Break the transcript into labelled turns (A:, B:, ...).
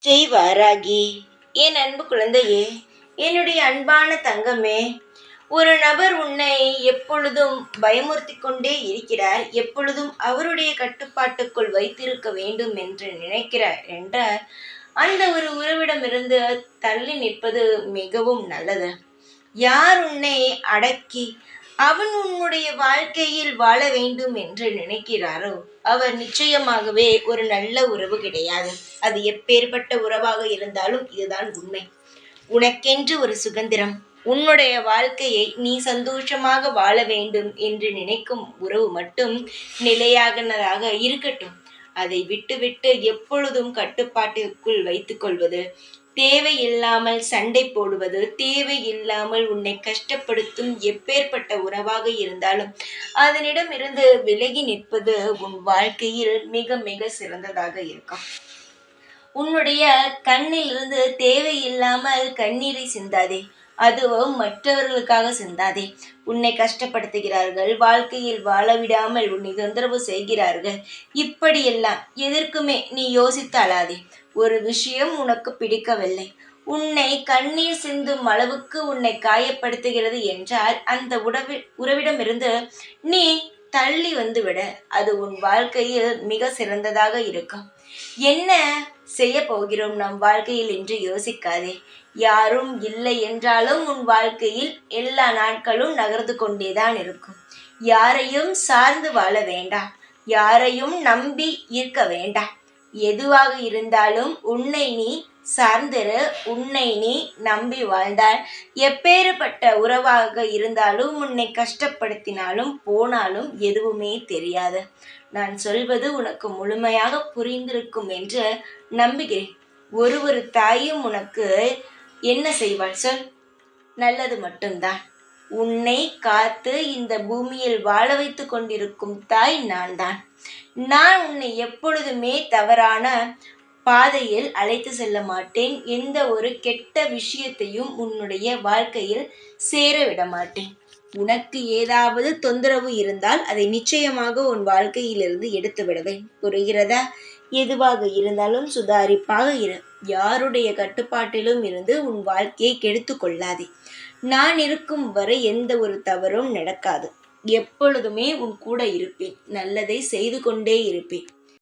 A: ஜெய் வாராகி. என் அன்பு குழந்தையே, என்னுடைய அன்பான தங்கமே, ஒரு நபர் உன்னை எப்பொழுதும் பயமுறுத்தி கொண்டே இருக்கிறார். எப்பொழுதும் அவருடைய கட்டுப்பாட்டுக்குள் வைத்திருக்க வேண்டும் என்று நினைக்கிறார் என்றால் அந்த ஒரு உறவிடமிருந்து தள்ளி நிற்பது மிகவும் நல்லது. யார் உன்னை அடக்கி அவன் உன்னுடைய வாழ்க்கையில் வாழ வேண்டும் என்று நினைக்கிறாரோ அவர் நிச்சயமாகவே ஒரு நல்ல உறவு கிடையாது. அது எப்பேற்பட்ட உறவாக இருந்தாலும் இதுதான் உண்மை. உனக்கென்று ஒரு சுதந்திரம், உன்னுடைய வாழ்க்கையை நீ சந்தோஷமாக வாழ வேண்டும் என்று நினைக்கும் உறவு மட்டும் நிலையானதாக இருக்கட்டும். அதை விட்டுவிட்டு எப்பொழுதும் கட்டுப்பாட்டிற்குள் வைத்துக் கொள்வது, தேவையில்லாமல் சண்டை போடுவது, தேவையில்லாமல் உன்னை கஷ்டப்படுத்தும் எப்பேற்பட்ட உறவாக இருந்தாலும் அதனிடமிருந்து விலகி நிற்பது உன் வாழ்க்கையில் மிக மிக சிறந்ததாக இருக்கும். உன்னுடைய கண்ணிலிருந்து தேவையில்லாமல் கண்ணீரை சிந்தாதே. அதுவும் மற்றவர்களுக்காக சிந்தாதே. உன்னை கஷ்டப்படுத்துகிறார்கள், வாழ்க்கையில் வாழவிடாமல் உன்னை தொந்தரவு செய்கிறார்கள், இப்படியெல்லாம் எதற்குமே நீ யோசித்து அழாதே. ஒரு விஷயம் உனக்கு பிடிக்கவில்லை, உன்னை கண்ணீர் சிந்தும் அளவுக்கு உன்னை காயப்படுத்துகிறது என்றால் அந்த உறவிடமிருந்து நீ தள்ளி வந்து விட. அது உன் வாழ்க்கையில் மிக சிறந்ததாக இருக்கும். என்ன செய்ய போகிறோம் நம் வாழ்க்கையில் என்று யோசிக்காதே. யாரும் இல்லை என்றாலும் உன் வாழ்க்கையில் எல்லா நாட்களும் நகர்ந்து கொண்டேதான் இருக்கும். யாரையும் சார்ந்து வாழ வேண்டாம், யாரையும் நம்பி இருக்க வேண்டாம். எதுவாக இருந்தாலும் உன்னை நீ சார்ந்திரு, உன்னை நீ நம்பி வாழ்ந்தால் எப்பேற்பட்ட உறவாக இருந்தாலும் உன்னை கஷ்டப்படுத்தினாலும் போனாலும் எதுவுமே தெரியாது. நான் சொல்வது உனக்கு முழுமையாக புரிந்திருக்கும் என்று நம்புகிறேன். ஒரு தாயும் உனக்கு என்ன செய்வாள் சொல்? நல்லது மட்டும்தான். உன்னை காத்து இந்த பூமியில் வாழ வைத்து கொண்டிருக்கும் தாய் நான் தான். நான் உன்னை எப்பொழுதுமே தவறான பாதையில் அழைத்து செல்ல மாட்டேன். எந்த ஒரு கெட்ட விஷயத்தையும் உன்னுடைய வாழ்க்கையில் சேர விட மாட்டேன். உனக்கு ஏதாவது தொந்தரவு இருந்தால் அதை நிச்சயமாக உன் வாழ்க்கையிலிருந்து எடுத்து விடுவேன். புரிகிறதா? எதுவாக இருந்தாலும் சுதாரிப்பாக இரு. யாருடைய கட்டுப்பாட்டிலும் இருந்து உன் வாழ்க்கையை கெடுத்து கொள்ளாதே. நான் இருக்கும் வரை எந்த ஒரு தவறும் நடக்காது. எப்பொழுதுமே உன் கூட இருப்பேன். நல்லதை செய்து கொண்டே இருப்பேன்.